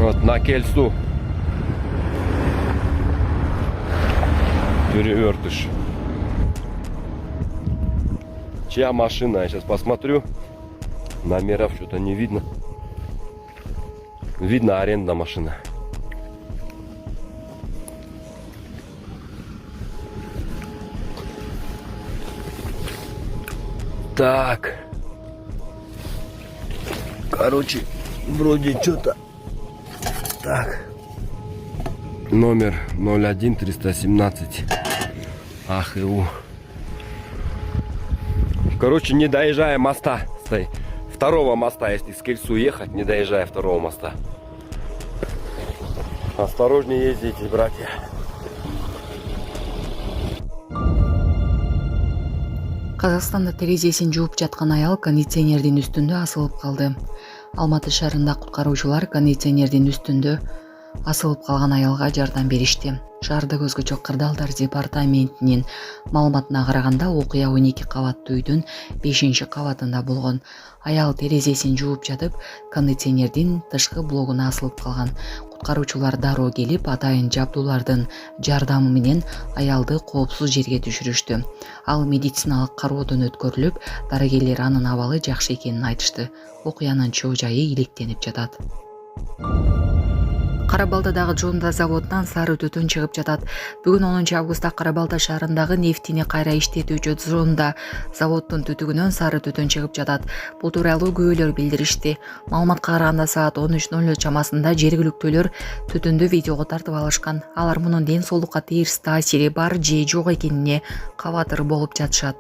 Вот на Кельсу. Перевертыш. Чья машина? Я сейчас посмотрю. Номеров что-то не видно. Видно, аренда машина. Так. Короче, вроде что-то. Так. Номер 01317. АХУ. Короче, не доезжая моста. Второго моста, если с Кельсу ехать, не доезжая второго моста. Осторожнее ездите, братья. Казакстанда терезесин жууп жаткан аял кондиционердин үстүндө асылып калды. Алматы шаарында куткаруучулар кондиционердин үстүндө асылып калган аялга жардам беришти. Шаардык өзгөчө кырдаалдар департаментинин маалыматына караганда окуя 12 кабаттуу үйдүн 5-кабатында болгон. Аял терезесин жууп жатып, кондиционердин тышкы блогуна асылып калган. Куткаруучулар дароо келип, атайын жабдуулардын жардамы менен аялды коопсуз жерге түшүрүштү. Ал медициналык кароодон өткөрүлүп, дарыгерлер анын абалы жакшы экенин айтышты. Окуянын чоо жайы иликтенип жатат. Карабалтадагы Жонда заводунан сары түтүн чыгып жатат. Бүгүн 10 августта Карабалта шаарындагы нефтини кайра иштетүүчү Жонда заводдун түтүгүнөн сары түтүн чыгып жатат. Бул тууралуу күбөлөр билдиришти. Маалыматка караганда саат 13:00 чамасында жергиликтүүлөр түтүндү видеого тартып алышкан. Алар мунун ден соолукка терс таасири бар же жок экенине кабатыр болуп жатышат.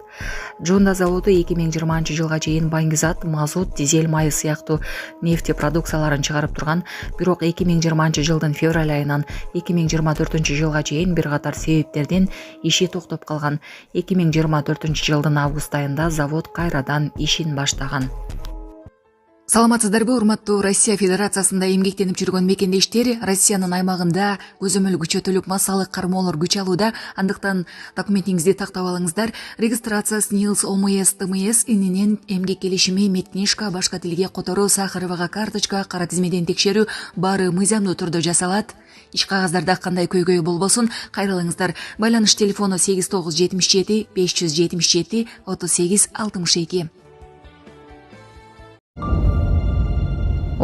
Жонда заводу 2020 жылга чейин баңгизат, мазут, дизель майы сыяктуу нефти продукцияларын чыгарып турган, бирок 2020 жылдын февраль айынан 2024 жылга чейин бир катар себептерден иши токтоп калган. 2024 жылдын август айында завод кайрадан ишин баштаган. Саламатсыздарбы, урматтуу Россия Федерациясында эмгектенип жүргөн мекендештер? Россиянын аймагында көзөмөл күчөтүлүп, массалык кармоолор күч алууда. Андыктан документиңизди тактап алыңыздар. Регистрация СНИЛС, ОМС, ТМС иненен эмгек келишими, медкнижка, башка тилге которуу, Сахаровага карточка, кара тизмеден текшерүү баары мыйзамдуу түрдө жасалат. Иш кагаздарда кандай көйгөй болбосун, кайрылыңыздар. Байланыш телефону 8977 577 38 62.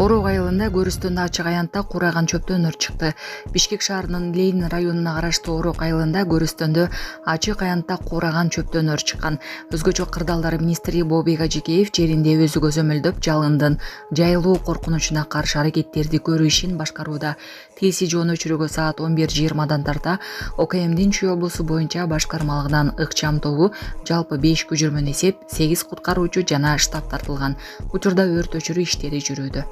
Орок айылында көрүстөндө ачык аянтта кураган чөптөн өрт чыкты. Бишкек шаарынын Ленин районуна караштуу Орок айылында көрүстөндө ачык аянтта кураган чөптөн өрт чыккан. Өзгөчө кырдаалдар министри Бобек Ажикеев жеринде өзү көзөмөлдөп жалындын жайылуу коркунучуна каршы аракеттерди көрүү ишин башкарууда. Тиси жоон өчүрүүгө саат 11:20 тарта ОКМдин Чүй облусу боюнча башкармалыгынан ыкчам тобу жалпы 5 көчүрмөн эсеп, 8 куткаруучу жана штаб тартылган. Учурда өрт өчүрүү иштери жүрүүдө.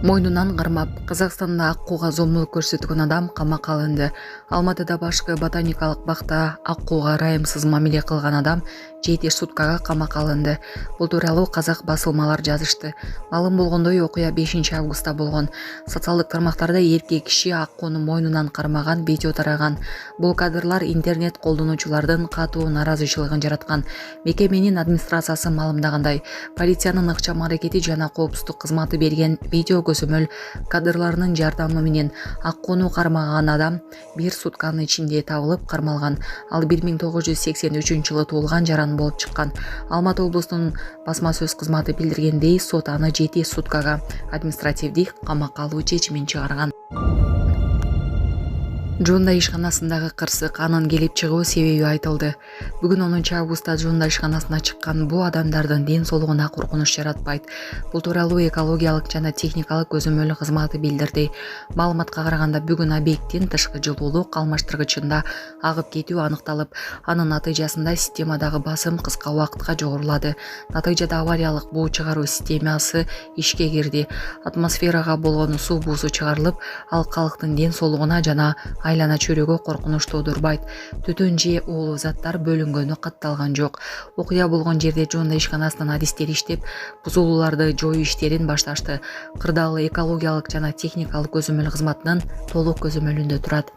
Мойнунан кармап, Казакстанда аккууга зомбулук көрсөткөн адам камакка алынды. Алматыда башкы ботаникалык бакта аккууга ырайымсыз мамиле кылган адам 7 суткага камакка алынды. Бул тууралуу казак басылмалар жазышты. Маалым болгондой, окуя 5 августта болгон. Социалдык тармактарда эркек киши аккууну мойнунан кармаган видео тараган. Бул кадрлар интернет колдонуучулардын катуу наразычылыгын жараткан. Мекеменин администрациясы маалымдагандай, полициянын ыкчам аракети жана коопсуздук кызматы берген видео көзөмөл кадрларынын жардамы менен аккууну кармаган адам 1 сутканын ичинде табылып кармалган. Ал 1983 жылы туулган жаран болуп чыккан. Алматы облусунун басма сөз кызматы билдиргендей, сот аны 7 суткага административдик камакка алуу чечимин чыгарган. Жонда ишканасындагы кырсык, анын келип чыгуу себеби айтылды. Бүгүн 10 августта Жонда ишканасына чыккан бул адамдардын ден соолугуна коркунуч жаратпайт. Бул тууралуу экологиялык жана техникалык көзөмөл кызматы билдирди. Маалыматка караганда бүгүн объекттин тышкы жылуулук алмаштыргычында агып кетүү аныкталып, анын натыйжасында системадагы басым кыска убакытка жогорулады. Натыйжада авариялык буу чыгаруу системасы ишке кирди. Атмосферага болгон суу буусу чыгарылып, ал калктын ден соолугуна жана айлана чөйрөгө коркунуч туудурбайт. Түтүн же уулуу заттар бөлүнгөнү катталган жок. Окуя болгон жерде Жонда ишканасынын адистери иштеп, бузулууларды жоюу иштерин башташты. Кырдаал экологиялык жана техникалык көзөмөл кызматынын толук көзөмөлүндө турат.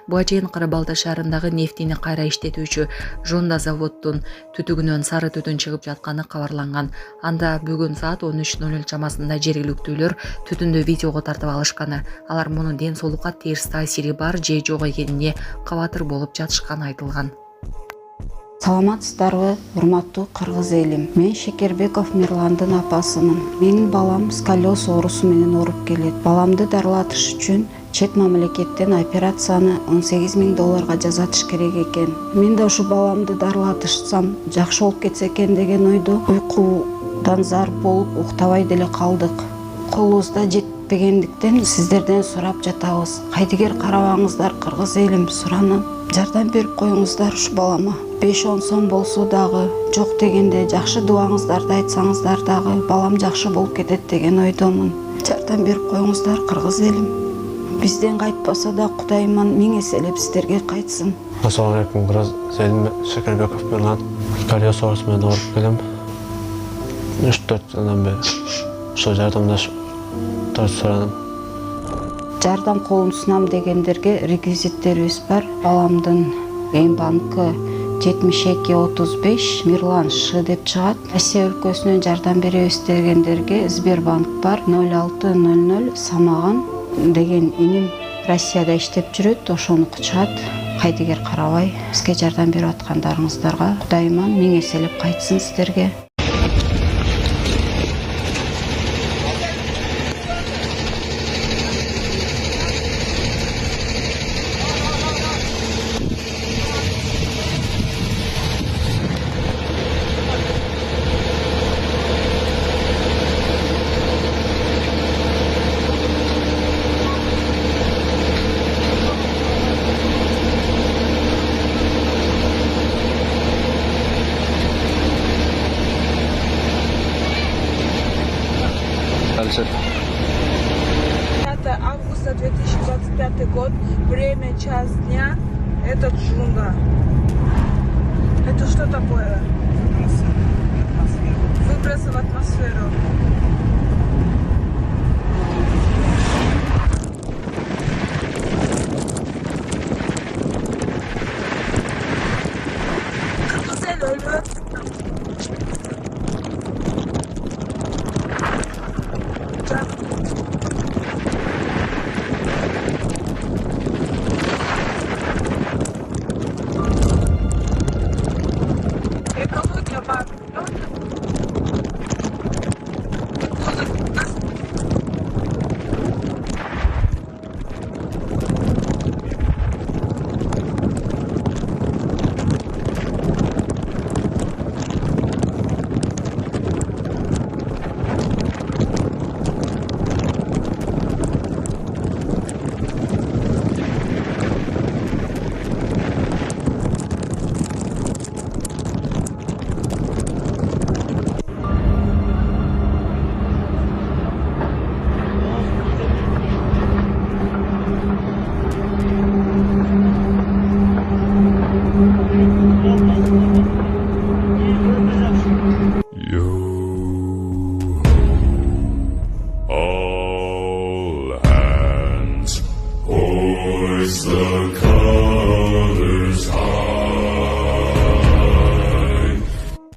Буга чейин Кара Балта шаарындагы нефтини кайра иштетүүчү Жонда заводдун түтүгүнөн сары түтүн чыгып жатканы кабарланган. Анда бүгүн саат 13:00 чамасында жергиликтүүлөр түтүндү видеого тартып алышканы. Алар мунун ден соолукка терс таасири бар же жок экенине кабатыр болуп жатышканы айтылган. Саламатсыздарбы, урматтуу кыргыз элим. Мен Шекербеков Мирландын апасымын. Менин балам сколиоз оорусу менен ооруп келет. Баламды дарылатыш үчүн чет мамлекеттен операцияны $18,000 жасатыш керек экен. Мен да ушу баламды дарылатышсам жакшы болуп кетсе экен деген ойдо уйкудан зар болуп уктабай деле калдык. Колубузда жетпегендиктен сиздерден сурап жатабыз. Кайдыгер карабаңыздар кыргыз элим, суранам. Жардам берип коюңуздар ушу балама. 5-10 сом болсо дагы, жок дегенде жакшы дубаңыздарды айтсаңыздар дагы балам жакшы болуп кетет деген ойдомун. Жардам берип коюңуздар кыргыз элим. Бизден кайтпаса да Кудайыман миң эселеп сиздерге кайтсын. Ассаламу алейкум, кыргыз элим. Шекербеков Мирлан. Сколиоз оорусу менен ооруп келем. 3-4 жылдан бери ошо жардамдашып суранам. Жардам колун сунам дегендерге реквизиттерибиз бар. Баламдын банкы 7235 Мирлан Ш деп чыгат. Россия өлкөсүнөн жардам беребиз дегендерге Сбербанк бар 0600 Самаган деген иним Россияда иштеп жүрөт, ошону чыгат. Кайдыгер карабай бизге жардам берип аткандарыңыздарга Кудайыман миң эселеп кайтсын сиздерге. Дальше. 5 августа 2025 год, время час дня, это Джунда. Это что такое? Выбросы в атмосферу. Güzel ölüyor. Экология var. All hands hoist the